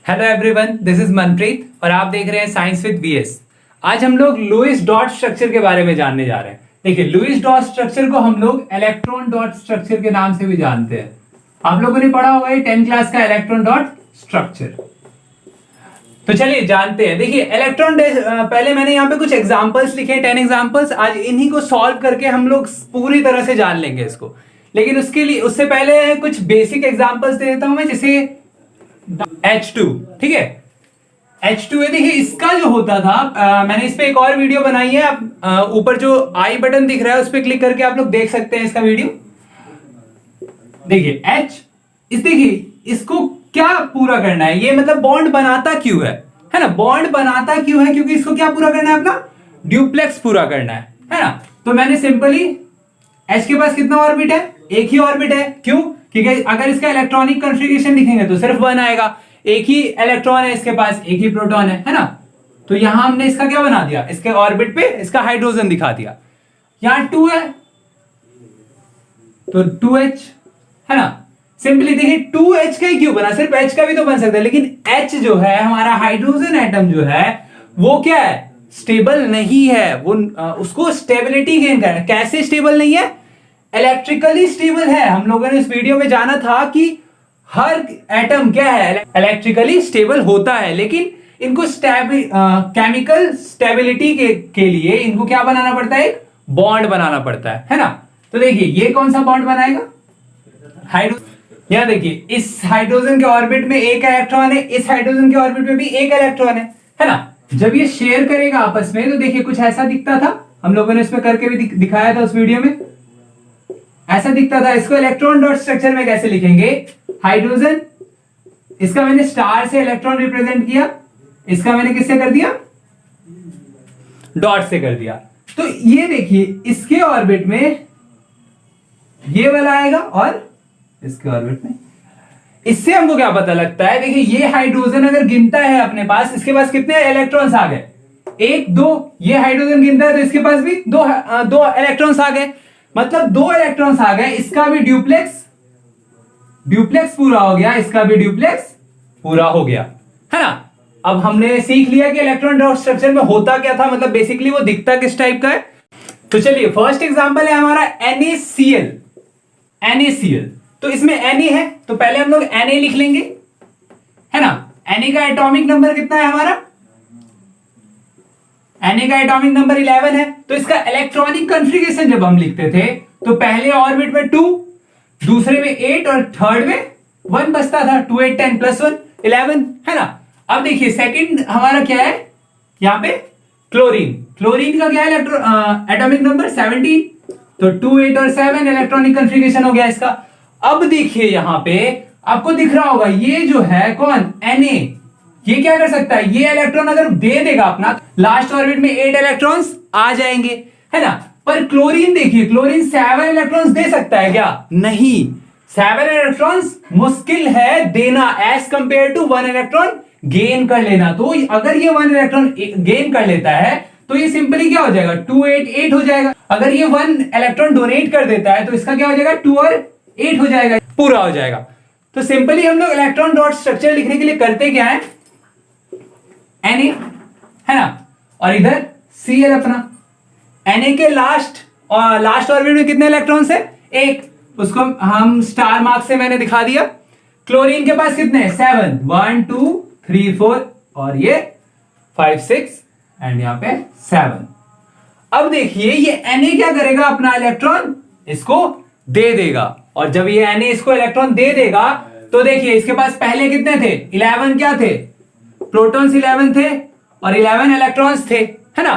Hello everyone, this is Manpreet और आप देख रहे हैं साइंस विद वीएस। आज हम लोग लुईस डॉट स्ट्रक्चर के बारे में जानने जा रहे हैं। देखिए, लुईस डॉट स्ट्रक्चर को हम लोग इलेक्ट्रॉन डॉट स्ट्रक्चर के नाम से भी जानते हैं। आप लोगों ने पढ़ा होगा 10th क्लास का इलेक्ट्रॉन डॉट स्ट्रक्चर। तो चलिए जानते हैं। देखिए, इलेक्ट्रॉन पहले मैंने यहाँ पे कुछ एग्जांपल्स लिखे, 10 एग्जांपल्स। आज इन्हीं को सॉल्व करके हम लोग पूरी तरह से जान लेंगे इसको। लेकिन उससे पहले कुछ बेसिक एग्जांपल्स दे देता हूं मैं, जैसे H2। ठीक है, H2 है। देखिए, इसका जो होता था, मैंने इस पे एक और वीडियो बनाई है। आप ऊपर जो आई बटन दिख रहा है उस पर क्लिक करके आप लोग देख सकते हैं इसका वीडियो। देखिए देखिए इसको क्या पूरा करना है, ये मतलब बॉन्ड बनाता क्यों है ना। बॉन्ड बनाता क्यों है, क्योंकि इसको क्या पूरा करना है, अपना ड्यूप्लेक्स पूरा करना है ना। तो मैंने सिंपली H के पास कितना ऑर्बिट है, एक ही ऑर्बिट है। क्यों? क्योंकि अगर इसका इलेक्ट्रॉनिक कॉन्फ़िगरेशन लिखेंगे तो सिर्फ 1 आएगा। एक ही इलेक्ट्रॉन है इसके पास, एक ही प्रोटॉन है ना। तो यहां हमने इसका क्या बना दिया, इसके ऑर्बिट पे इसका हाइड्रोजन दिखा दिया। यहां 2 है तो 2H है ना। सिंपली देखिए, 2H का ही क्यों बना, सिर्फ H का भी तो बन सकता है। लेकिन H जो है हमारा हाइड्रोजन एटम जो है वो क्या है, स्टेबल नहीं है। वो उसको स्टेबिलिटी गेन करना है। कैसे स्टेबल नहीं है, इलेक्ट्रिकली स्टेबल है। हम लोगों ने इस वीडियो में जाना था कि हर एटम क्या है, इलेक्ट्रिकली स्टेबल होता है। लेकिन इनको केमिकल स्टेबिलिटी के लिए इनको क्या बनाना पड़ता है, एक बॉन्ड बनाना पड़ता है ना। तो देखिए, ये कौन सा बॉन्ड बनाएगा, हाइड्रोजन। यहां देखिए, इस हाइड्रोजन के ऑर्बिट में एक इलेक्ट्रॉन है, इस हाइड्रोजन के ऑर्बिट में भी एक इलेक्ट्रॉन है ना। जब ये शेयर करेगा आपस में तो देखिए कुछ ऐसा दिखता था। हम लोगों ने इसमें करके भी दिखाया था उस वीडियो में। ऐसा दिखता था। इसको इलेक्ट्रॉन डॉट स्ट्रक्चर में कैसे लिखेंगे, हाइड्रोजन, इसका मैंने स्टार से इलेक्ट्रॉन रिप्रेजेंट किया, इसका मैंने किससे कर दिया, डॉट से कर दिया। तो ये देखिए, इसके ऑर्बिट में ये वाला आएगा और इसके ऑर्बिट में। इससे हमको क्या पता लगता है, देखिए ये हाइड्रोजन अगर गिनता है अपने पास, इसके पास कितने इलेक्ट्रॉन्स आ गए, 1 2। ये हाइड्रोजन गिनता है तो इसके पास भी दो इलेक्ट्रॉन्स आ गए, मतलब 2 इलेक्ट्रॉन्स आ गए। इसका भी ड्यूप्लेक्स पूरा हो गया, इसका भी ड्यूप्लेक्स पूरा हो गया, है ना। अब हमने सीख लिया कि इलेक्ट्रॉन डॉट स्ट्रक्चर में होता क्या था, मतलब बेसिकली वो दिखता किस टाइप का है। तो चलिए, फर्स्ट एग्जांपल है हमारा NaCl। तो इसमें Na है तो पहले हम लोग Na लिख लेंगे, है ना। Na का एटॉमिक नंबर कितना है हमारा, Na का एटॉमिक नंबर 11 है। तो इसका इलेक्ट्रॉनिक कॉन्फ़िगरेशन जब हम लिखते थे तो पहले ऑर्बिट में 2, दूसरे में 8 और थर्ड में 1 बचता था। 2 8 10 प्लस 1 11, है ना। अब देखिए, सेकंड हमारा क्या है, यहां पे क्लोरीन का क्या है एटॉमिक नंबर 17। तो 2 8 और 7 इलेक्ट्रॉनिक कॉन्फ़िगरेशन हो गया इसका। अब देखिए, यहां पे आपको दिख रहा होगा ये जो है कौन, Na, ये क्या कर सकता है, ये इलेक्ट्रॉन अगर दे देगा अपना, लास्ट ऑर्बिट में 8 इलेक्ट्रॉन्स आ जाएंगे, है ना। पर क्लोरीन देखिए, क्लोरीन 7 इलेक्ट्रॉन्स दे सकता है क्या, नहीं। 7 इलेक्ट्रॉन्स मुश्किल है देना as compare to 1 electron gain कर लेना। तो अगर ये 1 इलेक्ट्रॉन गेन कर लेता है तो ये सिंपली क्या हो जाएगा, 2 8 8 हो जाएगा। अगर ये 1 इलेक्ट्रॉन डोनेट कर देता है तो इसका क्या हो जाएगा, 2 और 8 हो जाएगा, पूरा हो जाएगा। तो सिंपली हम लोग इलेक्ट्रॉन डॉट स्ट्रक्चर लिखने के लिए करते क्या है, Na, है ना, और इधर Cl अपना। Na के लास्ट ऑर्बिट में कितने इलेक्ट्रॉन्स है, 1। उसको हम स्टार मार्क से मैंने दिखा दिया। क्लोरीन के पास कितने, 7, 1 2 3 4 और ये 5 6 एंड यहां पे 7। अब देखिए, ये Na क्या करेगा, अपना इलेक्ट्रॉन इसको दे देगा। और जब ये Na इसको इलेक्ट्रॉन दे देगा तो देखिए, इसके पास पहले कितने थे, 11 क्या थे, प्रोटॉन्स 11 थे और 11 इलेक्ट्रॉन्स थे, है ना।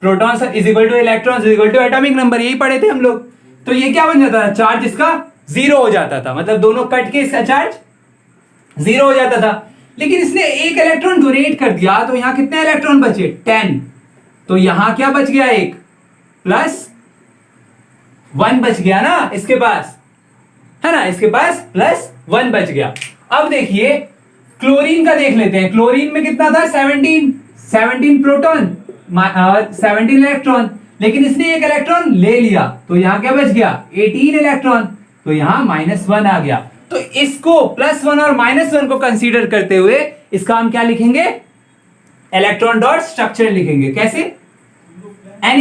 Protons is equal to electrons is equal to atomic number, यही पढ़े थे हम लोग। तो ये क्या बन जाता था, चार्ज इसका 0 हो जाता था, मतलब दोनों कट के इसका चार्ज 0 हो जाता था। लेकिन इसने 1 इलेक्ट्रॉन डोनेट कर दिया तो यहां कितने इलेक्ट्रॉन बचे, 10। तो यहां क्या बच गया, 1 प्लस 1 बच गया ना इसके पास, है ना। इसके पास प्लस 1 बच गया। अब देखिए, क्लोरीन का देख लेते हैं। क्लोरीन में कितना था, 17 प्रोटॉन और 17 इलेक्ट्रॉन। लेकिन इसने 1 इलेक्ट्रॉन ले लिया तो यहां क्या बच गया, 18 इलेक्ट्रॉन। तो यहां -1 आ गया। तो इसको +1 और -1 को कंसीडर करते हुए इसका हम क्या लिखेंगे, इलेक्ट्रॉन डॉट स्ट्रक्चर लिखेंगे। कैसे, Na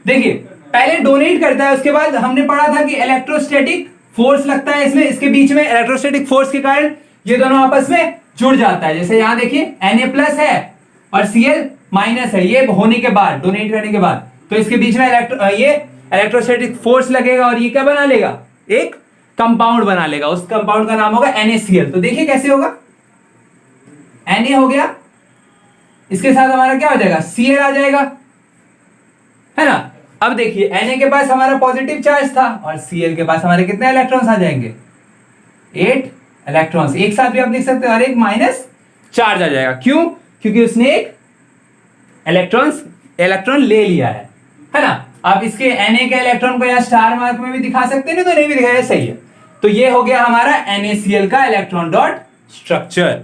देखिए पहले डोनेट करता है, उसके बाद हमने पढ़ा था कि इलेक्ट्रोस्टैटिक फोर्स लगता है इसमें, इसके बीच में इलेक्ट्रोस्टैटिक फोर्स के कारण ये दोनों आपस में जुड़ जाता है। जैसे यहां देखिए Na प्लस है और Cl माइनस है, ये होने के बाद, डोनेट करने के बाद, तो इसके बीच में ये इलेक्ट्रोस्टैटिक फोर्स लगेगा और ये क्या बना लेगा, एक कंपाउंड बना लेगा। उस कंपाउंड का नाम होगा NaCl। तो देखिए कैसे होगा, Na हो गया, इसके साथ हमारा क्या हो जाएगा, Cl आ जाएगा, है ना। अब देखिए Na के पास हमारा पॉजिटिव चार्ज था और Cl के पास हमारे कितने इलेक्ट्रॉन्स आ जाएंगे, 8 इलेक्ट्रॉन्स। एक साथ भी आप लिख सकते हो और एक माइनस चार्ज आ जाएगा। क्यों, क्योंकि उसने एक इलेक्ट्रॉन ले लिया है ना। आप इसके Na के इलेक्ट्रॉन को यहाँ स्टार मार्क में भी दिखा सकते हैं, तो नहीं भी दिखाया, सही है। तो ये हो गया हमारा NaCl का इलेक्ट्रॉन डॉट स्ट्रक्चर।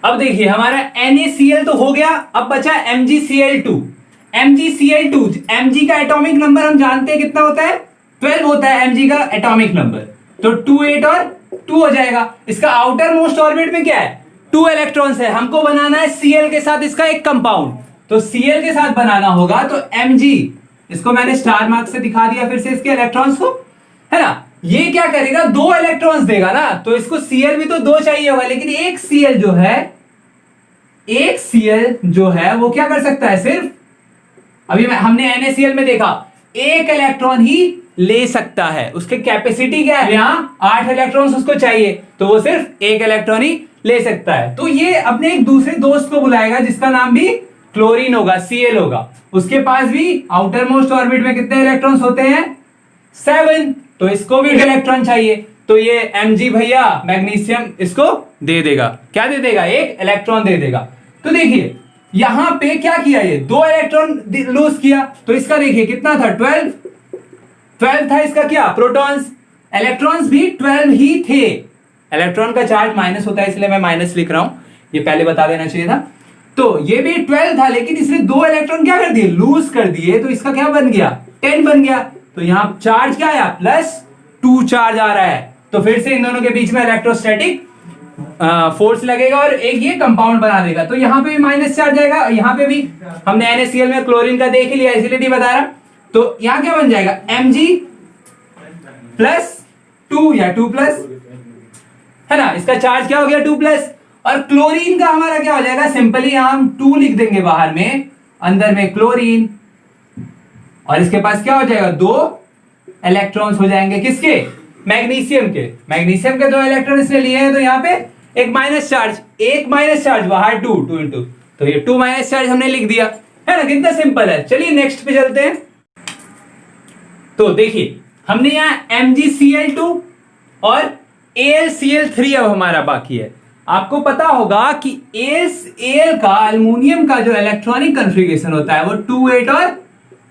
अब देखिए हमारा NaCl तो हो गया, अब बचा MgCl2। MgCl2, Mg का एटॉमिक नंबर हम जानते हैं कितना होता है, 12 होता है Mg का एटॉमिक नंबर, तो 2 8 और 2 हो जाएगा। इसका आउटर मोस्ट ऑर्बिट में क्या है, 2 इलेक्ट्रॉन्स है, हमको बनाना है Cl के साथ इसका एक कंपाउंड, तो Cl के साथ बनाना होगा, तो Mg, इसको मैंने स्टार मार्क से दिखा दिया फिर से इसके इलेक्ट्रॉन्स को, है ना। ये क्या करेगा, 2 इलेक्ट्रॉन्स देगा ना, तो इसको Cl भी तो 2 चाहिए होगा, लेकिन एक Cl जो है वो क्या कर सकता है, सिर्फ अभी हमने NaCl में देखा एक इलेक्ट्रॉन ही ले सकता है, उसकी कैपेसिटी क्या है, यहां 8 इलेक्ट्रॉन्स उसको चाहिए, तो वो सिर्फ एक इलेक्ट्रॉन ही ले सकता है। तो ये अपने एक दूसरे दोस्त को बुलाएगा जिसका नाम भी क्लोरीन होगा, Cl होगा, उसके पास भी आउटर मोस्ट ऑर्बिट में कितने इलेक्ट्रॉन्स होते हैं, 7, तो इसको भी इलेक्ट्रॉन चाहिए, तो ये Mg भैया मैग्नीशियम इसको दे देगा, क्या दे देगा, एक इलेक्ट्रॉन दे देगा। तो देखिए यहां पे क्या किया, ये 2 इलेक्ट्रॉन लूज किया, तो इसका देखिए कितना था, 12 था इसका क्या, प्रोटॉन्स, इलेक्ट्रॉन्स भी 12 ही थे। इलेक्ट्रॉन का चार्ज माइनस होता है इसलिए मैं माइनस लिख रहा हूं, ये पहले बता देना चाहिए था। तो ये भी 12 था, लेकिन इसने 2 इलेक्ट्रॉन क्या कर दिए, लूज कर दिए, तो इसका क्या बन गया, 10 बन गया। तो यहां चार्ज क्या आया, +2 चार्ज आ रहा है, तो फिर से इन दोनों के बीच में इलेक्ट्रोस्टैटिक फोर्स लगेगा और एक ये कंपाउंड बना देगा। तो यहां पे भी माइनस चार्ज आएगा, यहां पे भी हमने NaCl में क्लोरीन का देख ही लिया, इसलिए नहीं बता रहा। तो यहां क्या बन जाएगा, Mg +2 या 2+, है ना, इसका चार्ज क्या हो गया, 2+, और क्लोरीन का हमारा क्या हो जाएगा, सिंपली हम 2 लिख देंगे बाहर में, अंदर में क्लोरीन, और इसके पास क्या हो जाएगा, 2 इलेक्ट्रॉन्स हो जाएंगे, किसके, मैग्नीशियम के। मैग्नीशियम के 2 इलेक्ट्रॉन इसने लिए हैं, तो यहां पे एक माइनस चार्ज बाहर 2 इंटू, तो ये 2 माइनस चार्ज हमने लिख दिया, है ना, कितना सिंपल है। चलिए नेक्स्ट पे चलते हैं। तो देखिए हमने यहां MgCl2 और AlCl3 अब हमारा बाकी है। आपको पता होगा कि Al का, एल्युमिनियम का जो इलेक्ट्रॉनिक कॉन्फ़िगरेशन होता है वो 2 8 और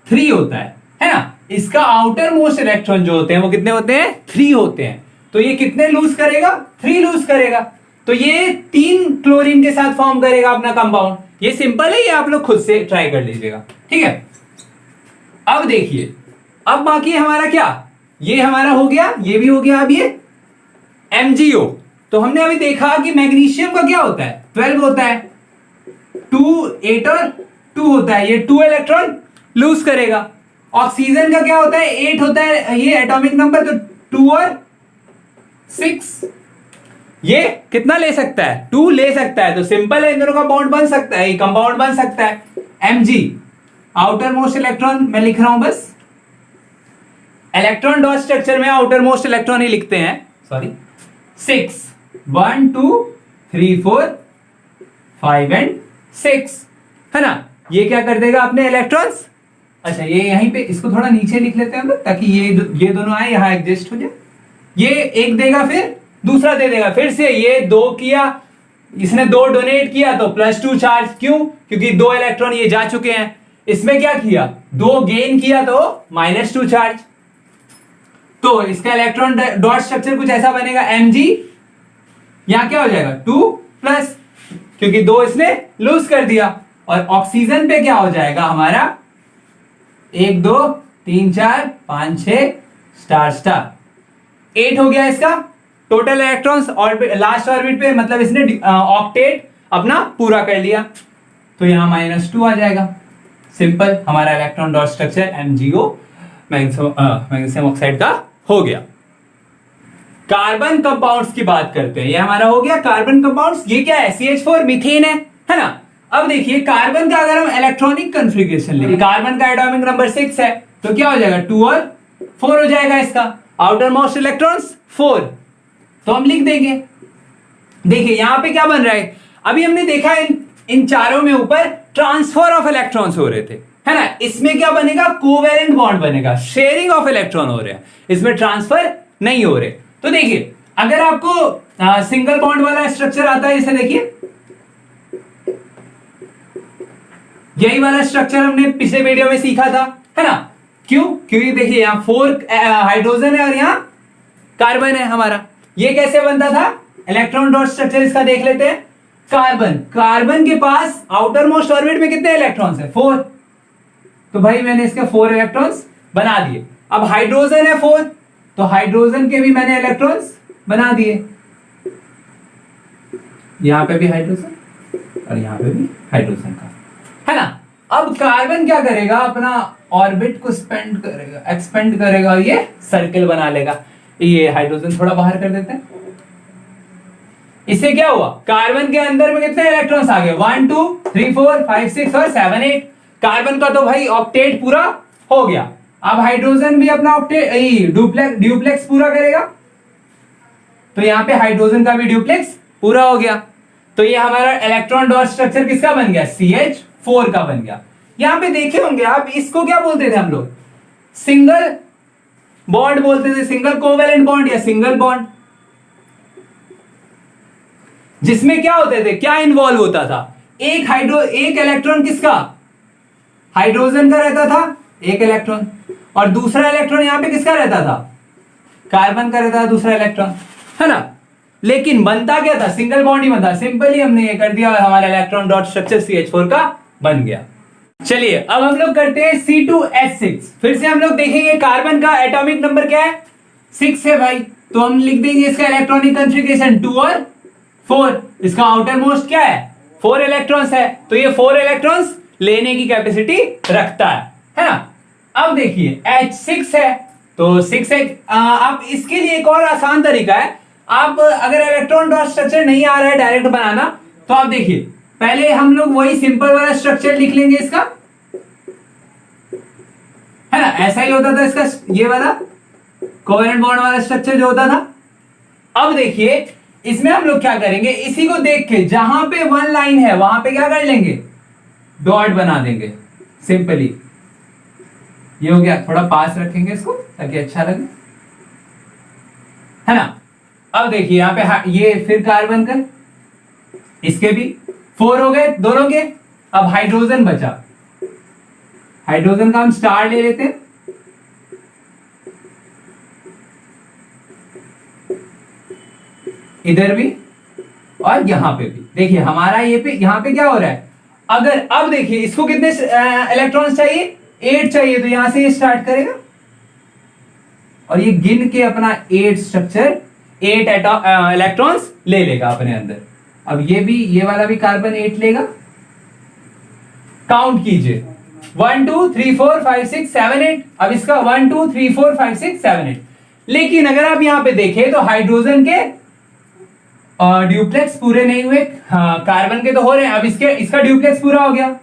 3 होता है ना। इसका आउटर मोस्ट इलेक्ट्रॉन जो होते हैं वो कितने होते हैं, 3 होते हैं। तो ये कितने लूज करेगा, 3 लूज करेगा, तो ये 3 क्लोरीन के साथ फॉर्म करेगा अपना कंपाउंड। ये सिंपल है, ये आप लोग खुद से ट्राई कर लीजिएगा, ठीक है। अब देखिए, अब बाकी हमारा क्या, ये हमारा हो गया, ये भी हो गया। अब ये MgO, तो हमने अभी देखा कि मैग्नीशियम का क्या होता है, 12 होता है, 2 8 और 2 होता है, ये 2 इलेक्ट्रॉन लूज करेगा। ऑक्सीजन का क्या होता है, 8 होता है ये एटॉमिक नंबर, तो 2 और 6, ये कितना ले सकता है, 2 ले सकता है। तो सिंपल है, इन दोनों का बॉन्ड बन सकता है, कंपाउंड बन सकता है। Mg आउटर मोस्ट इलेक्ट्रॉन मैं लिख रहा हूं, बस इलेक्ट्रॉन डॉट स्ट्रक्चर में आउटर मोस्ट इलेक्ट्रॉन ही लिखते हैं, सॉरी, 6, 1 2 3 4 5 एंड 6, है ना। ये क्या कर देगा अपने इलेक्ट्रॉन्स, अच्छा ये यहीं पे इसको थोड़ा नीचे लिख लेते हैं हम लोग, ताकि ये दोनों आए यहां एडजस्ट हो जाए। ये एक देगा, फिर दूसरा दे देगा, फिर से ये 2 किया, इसने 2 डोनेट किया तो +2 चार्ज, क्यों, क्योंकि 2 इलेक्ट्रॉन ये जा चुके हैं। इसमें क्या किया, 2 गेन किया तो -2 चार्ज। तो इसका इलेक्ट्रॉन डॉट स्ट्रक्चर कुछ ऐसा बनेगा, Mg यहां क्या हो जाएगा, 2+, क्योंकि 2 इसने लूज कर दिया। और ऑक्सीजन पे क्या हो जाएगा हमारा, 1 2 3 4 5 6 स्टार 8 हो गया इसका टोटल इलेक्ट्रॉन्स। और लास्ट ऑर्बिट पे, मतलब इसने ऑक्टेट अपना पूरा कर लिया, तो यहां -2 आ जाएगा। सिंपल, हमारा electron dot structure MgO magnesium oxide का हो गया। कार्बन कंपाउंड्स की बात करते हैं, ये हमारा हो गया कार्बन कंपाउंड्स। ये क्या है? CH4 मीथेन है ना। अब देखिए कार्बन का अगर हम इलेक्ट्रॉनिक कॉन्फ़िगरेशन लेंगे, कार्बन का एटॉमिक नंबर 6 है, तो क्या हो जाएगा? 2 और 4 हो जाएगा इसका। आउटर मोस्ट इलेक्ट्रॉन्स 4, तो हम लिख देंगे। देखिए यहां पे क्या बन रहा है, अभी हमने देखा इन चारों में ऊपर ट्रांसफर ऑफ इलेक्ट्रॉन्स हो रहे थे, है ना। इसमें क्या बनेगा? कोवेलेंट बॉन्ड बनेगा, शेयरिंग ऑफ इलेक्ट्रॉन हो रहे हैं, इसमें ट्रांसफर नहीं हो रहे। तो देखिए अगर आपको सिंगल बॉन्ड वाला स्ट्रक्चर आता है, इसे देखिए, यही वाला स्ट्रक्चर हमने पिछले वीडियो में सीखा था, है ना। क्यों? क्योंकि देखिए यहां 4 हाइड्रोजन है और यहां कार्बन है हमारा। ये कैसे बनता था? इलेक्ट्रॉन डॉट स्ट्रक्चर इसका देख लेते हैं। कार्बन के पास आउटर मोस्ट ऑर्बिट में कितने इलेक्ट्रॉन्स है? 4। तो भाई मैंने इसके 4 इलेक्ट्रॉन्स बना दिए। अब हाइड्रोजन है 4, तो हाइड्रोजन के भी मैंने इलेक्ट्रॉन्स बना दिए। यहां पे भी हाइड्रोजन और यहां पे भी हाइड्रोजन का, है ना। अब कार्बन क्या करेगा? अपना ऑर्बिट को एक्सपेंड करेगा और ये सर्कल बना लेगा। ये हाइड्रोजन थोड़ा बाहर कर देते हैं। इससे क्या हुआ? कार्बन के अंदर में कितने इलेक्ट्रॉन्स आ गए? 1 2 3 4 5 6 और 7 8। कार्बन का तो भाई ऑक्टेट पूरा हो गया। अब हाइड्रोजन भी अपना ऑक्टेट ड्यूप्लेक्स पूरा करेगा, तो यहां पे हाइड्रोजन का भी ड्यूप्लेक्स पूरा हो गया। तो ये हमारा इलेक्ट्रॉन डॉट स्ट्रक्चर किसका बन गया? CH4 का बन गया। यहां पे देखे होंगे आप, इसको क्या बोलते थे हम लोग? सिंगल बॉन्ड बोलते थे, सिंगल कोवेलेंट बॉन्ड या सिंगल बॉन्ड, जिसमें क्या होते थे, क्या इन्वॉल्व होता था? एक इलेक्ट्रॉन किसका? हाइड्रोजन का रहता था एक इलेक्ट्रॉन, और दूसरा इलेक्ट्रॉन यहां पे किसका रहता था? कार्बन का रहता था दूसरा इलेक्ट्रॉन, है ना। लेकिन बनता क्या था? सिंगल बॉन्ड ही बनता। सिंपली हमने ये कर दिया और हमारा इलेक्ट्रॉन डॉट स्ट्रक्चर CH4 का बन गया। चलिए अब हम लोग करते हैं C2H6। फिर से हम लोग देखेंगे कार्बन का एटॉमिक नंबर क्या है? 6 है भाई, तो हम लिख देंगे इसका इलेक्ट्रॉनिक कॉन्फ़िगरेशन 2 और 4। इसका आउटर मोस्ट क्या है? 4 इलेक्ट्रॉन्स है, तो ये 4 इलेक्ट्रॉन्स लेने की कैपेसिटी रखता है ना। अब देखिए H6 है, तो 6 है। आप इसके लिए एक और आसान तरीका है, आप अगर इलेक्ट्रॉन डॉट स्ट्रक्चर नहीं आ रहा है डायरेक्ट बनाना, तो आप देखिए पहले हम लोग वही सिंपल वाला स्ट्रक्चर लिख लेंगे इसका, है ना। ऐसा ही होता था इसका, ये वाला कोवेलेंट बॉन्ड वाला स्ट्रक्चर जो होता था। अब देखिए इसमें हम लोग क्या करेंगे, इसी को देख के जहां पे 1 लाइन है वहां पे क्या कर लेंगे? डॉट बना देंगे सिंपली। ये हो गया, थोड़ा पास रखेंगे इसको ताकि अच्छा लगे, है ना। अब देखिए यहां पे ये फिर कार्बन का, इसके भी 4 हो गए दोनों के। अब हाइड्रोजन बचा, हाइड्रोजन का हम स्टार ले लेते हैं। इधर भी और यहां पे भी। देखिए हमारा ये पे यहां पे क्या हो रहा है? अगर अब देखिए इसको कितने इलेक्ट्रॉन्स चाहिए? 8 चाहिए, तो यहां से ये स्टार्ट करेगा और ये गिन के अपना 8 स्ट्रक्चर 8 इलेक्ट्रॉन्स ले लेगा अपने अंदर। अब ये वाला भी कार्बन 8 लेगा। काउंट कीजिए 1 2 3 4 5 6 7 8। अब इसका 1 2 3 4 5 6 7 8। लेकिन अगर आप यहां पे देखें तो हाइड्रोजन के ड्यूप्लेक्स पूरे नहीं हुए, कार्बन के तो हो रहे हैं। अब इसका ड्यूप्लेक्स पूरा हो गया,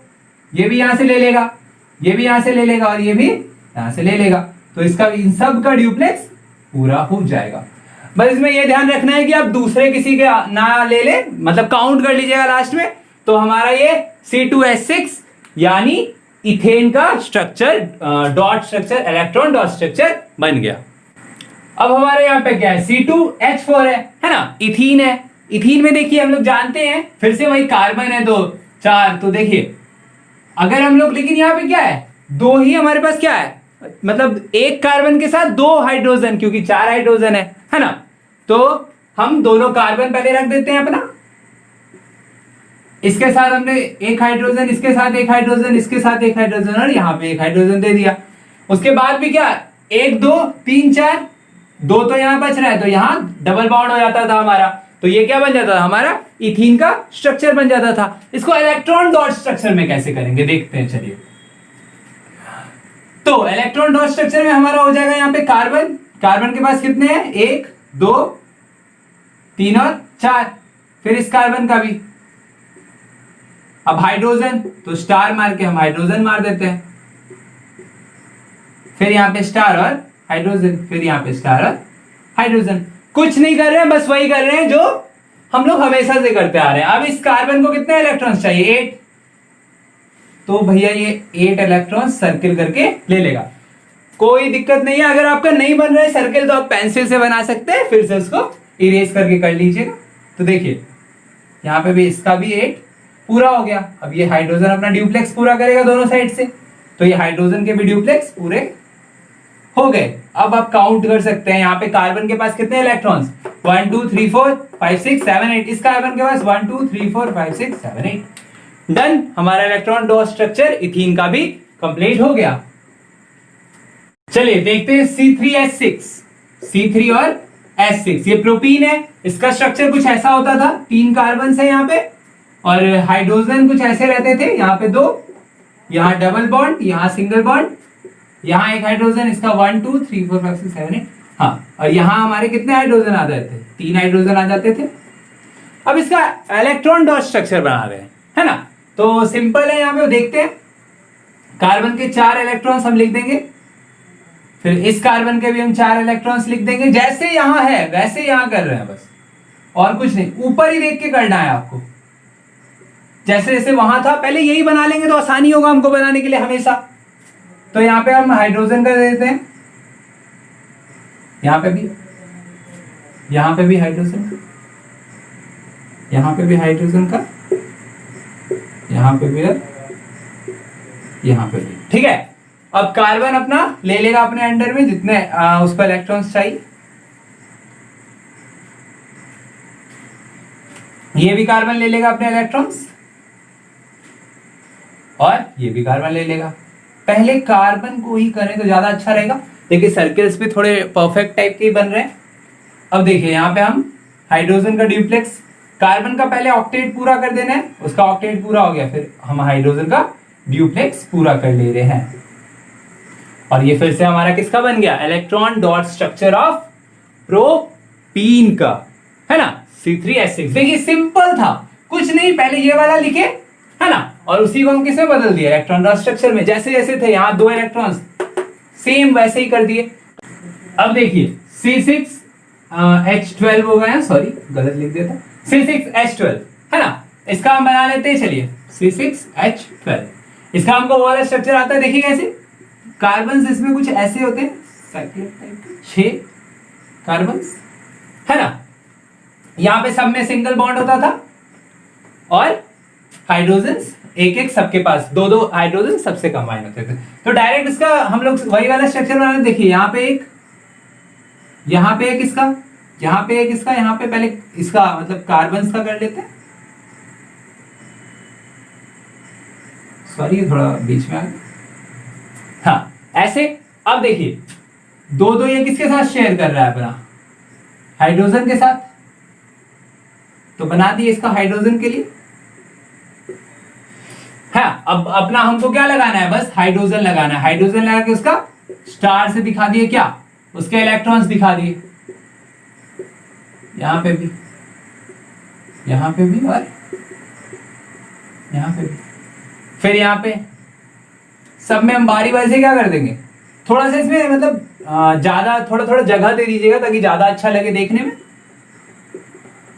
ये भी यहां से ले लेगा, ये भी यहां से ले लेगा और ये भी यहां से ले लेगा, तो इसका इन सब का ड्यूप्लेक्स पूरा हो जाएगा। बस इसमें ये ध्यान रखना है कि आप दूसरे किसी के ना ले ले, मतलब काउंट कर लीजिएगा लास्ट में। तो हमारा ये C2H6 यानी इथेन का structure, dot structure, electron dot structure बन गया। अब हमारे यहाँ पे क्या है? C2H4 है ना, इथीन है। इथीन में देखिए हम लोग जानते हैं, फिर से वही कार्बन है तो 4। तो देखिए अगर हम लोग, लेकिन यहाँ पे क्या है? 2 ही हमारे पास क्या है, मतलब एक कार्बन के साथ 2 हाइड्रोजन, क्योंकि 4 हाइड्रोजन है ना। तो हम दोनों कार्बन पहले रख देते हैं अपना, इसके साथ हमने एक हाइड्रोजन, इसके साथ एक हाइड्रोजन, इसके साथ एक हाइड्रोजन और यहाँ पे एक हाइड्रोजन दे दिया। उसके बाद भी क्या, 1 2 3 4, 2 तो यहाँ बच रहा है, तो यहाँ डबल बॉन्ड हो जाता था हमारा। तो ये क्या बन जाता था हमारा, इथीन का स्ट्रक्चर बन जाता था। इसको इलेक्ट्रॉन डॉट स्ट्रक्चर में कैसे करेंगे देखते हैं, चलिए। तो इलेक्ट्रॉन डॉट स्ट्रक्चर में हमारा हो जाएगा यहाँ पे कार्बन, कार्बन के पास कितने हैं, 1 2 3 और 4, फिर इस कार्बन का भी। अब हाइड्रोजन, तो स्टार मार के हम हाइड्रोजन मार देते हैं, फिर यहां पे स्टार और हाइड्रोजन, फिर यहां पे स्टार और हाइड्रोजन। कुछ नहीं कर रहे हैं, बस वही कर रहे हैं जो हम लोग हमेशा से करते आ रहे हैं। अब इस कार्बन को कितने इलेक्ट्रॉन्स चाहिए, 8, तो भैया ये 8 इलेक्ट्रॉन सर्किल करके ले लेगा, कोई दिक्कत नहीं है। अगर आपका नहीं बन रहा है सर्किल तो आप पेंसिल से बना सकते हैं, फिर से उसको इरेज करके कर लीजिएगा। तो देखिए यहां पे भी इसका भी 8 पूरा हो गया। अब ये हाइड्रोजन अपना ड्यूप्लेक्स पूरा करेगा दोनों साइड से, तो ये हाइड्रोजन के भी ड्यूप्लेक्स पूरे हो गए। अब आप काउंट कर सकते हैं, यहाँ पे कार्बन के पास कितने इलेक्ट्रॉन्स, 1 2 3 4 5 6 7 8, इस कार्बन के पास 1 2 3 4 5 6 7 8। डन, हमारा इलेक्ट्रॉन डॉट स्ट्रक्चर इथीन का भी कंप्लीट हो गया। चलिए देखते हैं C3H6, C3 और H6, ये प्रोपीन है। इसका स्ट्रक्चर कुछ ऐसा होता था, 3 कार्बन है यहाँ पे, और हाइड्रोजन कुछ ऐसे रहते थे, यहाँ पे 2, यहाँ डबल बॉन्ड, यहाँ सिंगल बॉन्ड, यहाँ एक हाइड्रोजन, इसका 1 2 3 4 5 6 7 8, हाँ, और यहाँ हमारे कितने हाइड्रोजन आ जाते थे, 3 हाइड्रोजन आ जाते थे। अब इसका इलेक्ट्रॉन डॉट स्ट्रक्चर बना रहे हैं, है ना। तो सिंपल है, यहाँ पे देखते हैं, कार्बन के 4 इलेक्ट्रॉन्स हम लिख देंगे, फिर इस कार्बन के भी हम 4 इलेक्ट्रॉन्स लिख देंगे। जैसे यहां है वैसे यहां कर रहे हैं बस, और कुछ नहीं, ऊपर ही देख के करना है आपको, जैसे जैसे वहां था पहले यही बना लेंगे तो आसानी होगा हमको बनाने के लिए हमेशा। तो यहां पे हम हाइड्रोजन का दे देते हैं, यहां पे भी हाइड्रोजन का, यहां पे भी हाइड्रोजन का, यहां पे भी और यहां पे भी, ठीक है। अब कार्बन अपना ले लेगा अपने अंडर में जितने उसको इलेक्ट्रॉन्स चाहिए, ये भी कार्बन ले लेगा अपने इलेक्ट्रॉन्स, और ये भी कार्बन ले लेगा। पहले कार्बन को ही करें तो ज्यादा अच्छा रहेगा। देखिए सर्किल्स भी थोड़े परफेक्ट टाइप के बन रहे हैं। अब देखिए यहाँ पे हम हाइड्रोजन का ड्यूप्लेक्स, कार्बन का पहले ऑक्टेट पूरा कर देना है, उसका ऑक्टेट पूरा हो गया, फिर हम हाइड्रोजन का ड्यूप्लेक्स पूरा कर ले रहे हैं। और ये फिर से हमारा किसका बन गया, electron dot structure of propene का, है ना, C3H6। देखिए सिंपल था, कुछ नहीं, पहले ये वाला लिखे, है ना, और उसी को हम किसमें बदल दिया, इलेक्ट्रॉन डॉट स्ट्रक्चर में। जैसे जैसे थे यहाँ 2 इलेक्ट्रॉन्स, सेम वैसे ही कर दिए। अब देखिए C6H12 हो गया, सॉरी गलत लिख दिया था, C6H12, है ना, इसका हम बना लेते हैं। चलिए C6H12, इसका हमको वो वाला स्ट्रक्चर आता है, देखिए कैसे कार्बन इसमें कुछ ऐसे होते हैं, साइक्लिक टाइप के 6 कार्बन, है ना। यहां पे सब में सिंगल बॉन्ड होता था, और हाइड्रोजन एक एक सबके पास 2-2 हाइड्रोजन सबसे कंबाइन होते थे। तो डायरेक्ट इसका हम लोग वही वाला स्ट्रक्चर बनाने, देखिए यहाँ पे एक, यहाँ पे एक इसका, यहाँ पे एक इसका, यहाँ पे पहले इसका मतलब कार्बन का कर लेते हैं, सॉरी थोड़ा बीच में आ गया, हाँ ऐसे। अब देखिए 2-2 ये किसके साथ शेयर कर रहा है, अपना हाइड्रोजन के साथ, तो बना दिए इसका हाइड्रोजन के लिए। हाँ, अब अपना हमको क्या लगाना है, बस हाइड्रोजन लगाना है। हाइड्रोजन लगा के उसका स्टार से दिखा दिए, क्या उसके इलेक्ट्रॉन्स दिखा दिए, यहां पे भी, यहां पे भी, और यहां पे भी। फिर यहां पे सब में हम बारी बारी से क्या कर देंगे, थोड़ा सा इसमें मतलब ज्यादा थोड़ा थोड़ा जगह दे दीजिएगा ताकि ज्यादा अच्छा लगे देखने में,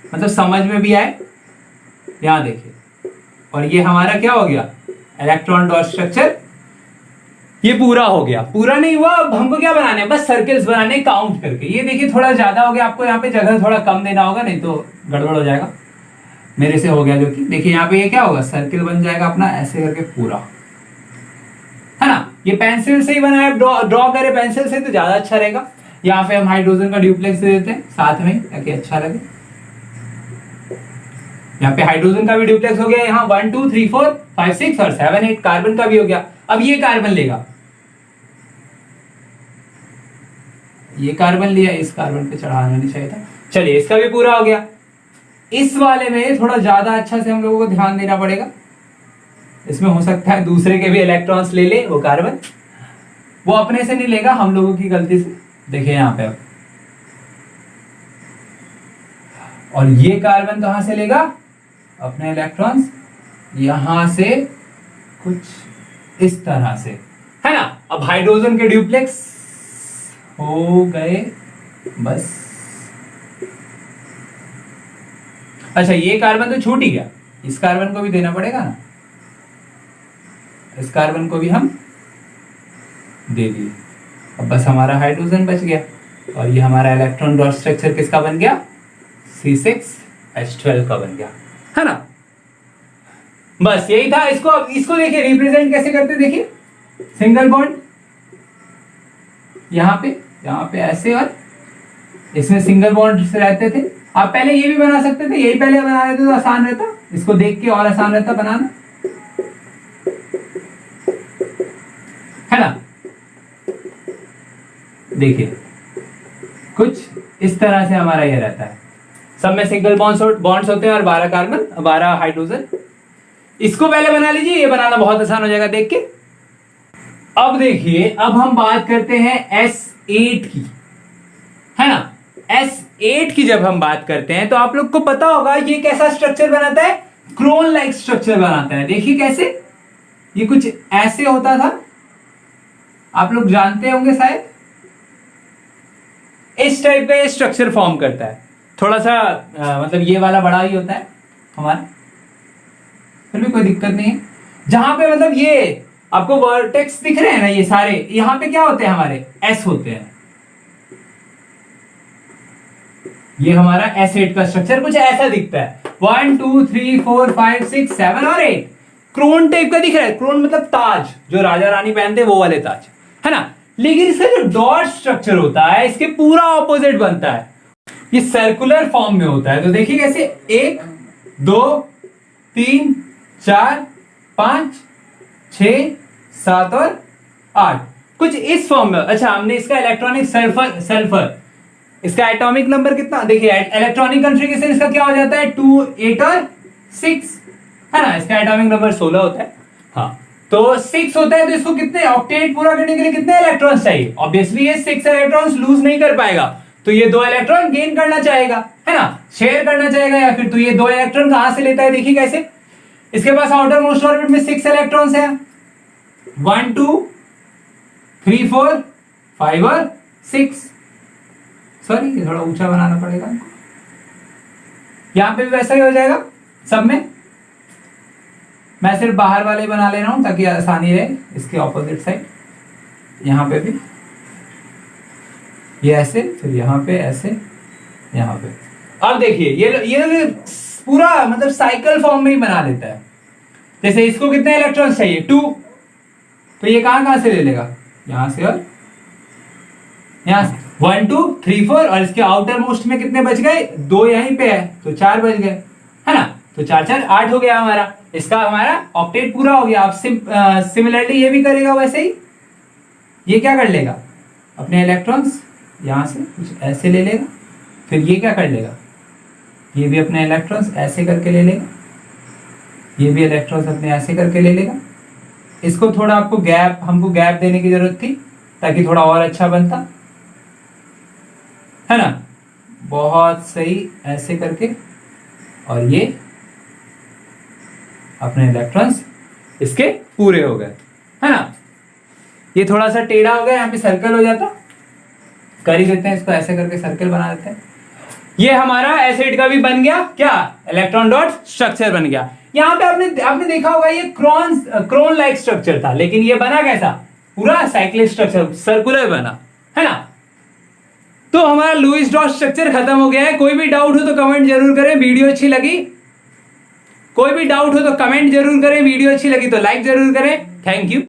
मतलब समझ में भी आए। यहां देखिए, और ये हमारा क्या हो गया, इलेक्ट्रॉन डॉट स्ट्रक्चर, ये पूरा हो गया। पूरा नहीं हुआ, अब हमको क्या बनाने हैं, बस सर्कल्स बनाने काउंट करके। ये देखिए थोड़ा ज्यादा हो गया, आपको यहाँ पे जगह थोड़ा कम देना होगा, नहीं तो गड़बड़ हो जाएगा। मेरे से हो गया, जो कि देखिए यहाँ पे ये क्या होगा, सर्किल बन जाएगा अपना ऐसे करके पूरा, है ना। ये पेंसिल से ही बनाया, ड्रॉ करे पेंसिल से तो ज्यादा अच्छा रहेगा। यहाँ पे हम हाइड्रोजन का ड्यूप्लेक्स दे देते हैं साथ में ताकि अच्छा लगे। यहाँ पे हाइड्रोजन का भी ड्यूप्लेक्स हो गया, यहाँ 1 2 3 4 5 6 और 7 8 कार्बन का भी हो गया। अब ये कार्बन लेगा, ये कार्बन लिया, इस कार्बन पे चढ़ाना नहीं चाहिए था। चलिए इसका भी पूरा हो गया। इस वाले में थोड़ा ज्यादा अच्छा से हम लोगों को ध्यान देना पड़ेगा। इसमें हो सकता है दूसरे के भी इलेक्ट्रॉन्स ले ले वो कार्बन, वो अपने से नहीं लेगा, हम लोगों की गलती से। देखिए यहां पे अब, और ये कार्बन कहां से लेगा अपने इलेक्ट्रॉन्स, यहां से कुछ इस तरह से, है ना। अब हाइड्रोजन के ड्यूप्लेक्स हो गए बस। अच्छा ये कार्बन तो छूट ही गया, इस कार्बन को भी देना पड़ेगा ना, इस कार्बन को भी हम दे दिए। अब बस हमारा हाइड्रोजन बच गया, और ये हमारा इलेक्ट्रॉन डॉट स्ट्रक्चर किसका बन गया, C6H12 का बन गया, है ना। बस यही था। इसको देखिए रिप्रेजेंट कैसे करते, देखिए सिंगल बॉन्ड यहां पे ऐसे, और इसमें सिंगल बॉन्ड से रहते थे। आप पहले ये भी बना सकते थे, यही पहले बना देते तो आसान रहता, इसको देख के और आसान रहता बनाना, है ना। देखिए कुछ इस तरह से हमारा ये रहता है, सब में सिंगल बॉन्ड्स होते हैं और 12 कार्बन 12 हाइड्रोजन। इसको पहले बना लीजिए, ये बनाना बहुत आसान हो जाएगा देख के। अब देखिए, अब हम बात करते हैं S8 की, है ना। S8 की जब हम बात करते हैं तो आप लोग को पता होगा ये कैसा स्ट्रक्चर बनाता है, क्रोन लाइक स्ट्रक्चर बनाता है। देखिए कैसे, ये कुछ ऐसे होता था, आप लोग जानते होंगे शायद। इस टाइप का ये स्ट्रक्चर फॉर्म करता है, थोड़ा सा मतलब ये वाला बड़ा ही होता है हमारा, फिर भी कोई दिक्कत नहीं है। जहां पे मतलब ये आपको वर्टेक्स दिख रहे हैं ना, ये सारे यहां पे क्या होते हैं, हमारे S होते हैं। ये हमारा S8 का स्ट्रक्चर कुछ ऐसा दिखता है, 1 2 3 4 5 6 7 और 8 क्रोन टाइप का दिख रहा है। क्रोन मतलब ताज, जो राजा रानी पहनते हैं वो वाले ताज, है ना। लेकिन इसका जो डॉट स्ट्रक्चर होता है इसके पूरा ऑपोजिट बनता है, ये सर्कुलर फॉर्म में होता है। तो देखिए कैसे, 1 2 3 4 5 6 7 और 8 कुछ इस फॉर्म में। अच्छा हमने इसका इलेक्ट्रॉनिक सल्फर इसका एटॉमिक नंबर कितना, देखिए इलेक्ट्रॉनिक कॉन्फ़िगरेशन इसका क्या हो जाता है, 2 8 और 6, है ना। इसका एटॉमिक नंबर 16 होता है, हाँ। तो 6 होता है, तो इसको कितने ऑक्टेट पूरा करने के लिए कितने इलेक्ट्रॉन्स चाहिए। ऑब्वियसली ये 6 इलेक्ट्रॉन्स लूज नहीं कर पाएगा, तो ये 2 इलेक्ट्रॉन गेन करना चाहेगा, है ना, शेयर करना चाहेगा या फिर। तो ये 2 इलेक्ट्रॉन कहां से लेता है, देखिए कैसे, इसके पास आउटर मोस्ट ऑर्बिट में 6 इलेक्ट्रॉन्स है, 1 2 3 4 5 और 6। सॉरी ये थोड़ा ऊंचा बनाना पड़ेगा, यहां पे भी वैसा ही हो जाएगा सब में। मैं सिर्फ बाहर वाले बना ले रहा हूं ताकि आसानी रहे, इसके ऑपोजिट साइड यहां पे भी ये ऐसे, फिर यहां पे ऐसे, यहां पे। अब देखिए ये पूरा मतलब साइकिल फॉर्म में ही बना लेता है। जैसे इसको कितने इलेक्ट्रॉन्स चाहिए, 2, तो ये कहां से ले लेगा, यहां से और यहां से, 1 2 3 4, और इसके आउटर मोस्ट में कितने बच गए, 2 यहीं पे है तो 4 बच गए, है ना। तो 4 4 8 हो गया हमारा, इसका हमारा ऑक्टेट पूरा हो गया। आप सिमिलरली ये भी करेगा वैसे ही, ये क्या कर लेगा, अपने इलेक्ट्रॉन्स यहां से कुछ ऐसे ले लेगा, फिर ये क्या कर लेगा, ये भी अपने इलेक्ट्रॉन्स ऐसे करके ले लेगा, ये भी इलेक्ट्रॉन्स अपने ऐसे करके ले लेगा। इसको थोड़ा हमको गैप देने की जरूरत थी ताकि थोड़ा और अच्छा बनता, है ना। बहुत सही, ऐसे करके, और ये अपने इलेक्ट्रॉन्स इसके पूरे हो गए, है ना। ये थोड़ा सा टेढ़ा हो गया, यहाँ पे सर्कल हो जाता, कर ही देते हैं इसको, ऐसे करके सर्कल बना देते हैं। ये हमारा एसिड का भी बन गया क्या, इलेक्ट्रॉन डॉट स्ट्रक्चर बन गया। यहाँ पे आपने देखा होगा ये क्रोन लाइक स्ट्रक्चर था, लेकिन ये बना कैसा, पूरा साइक्लिक स्ट्रक्चर, सर्कुलर बना, है ना। तो हमारा लुईस डॉट स्ट्रक्चर खत्म हो गया है। कोई भी डाउट हो तो कमेंट जरूर करें, वीडियो अच्छी लगी, कोई भी डाउट हो तो कमेंट जरूर करें, वीडियो अच्छी लगी तो लाइक जरूर करें। Thank you.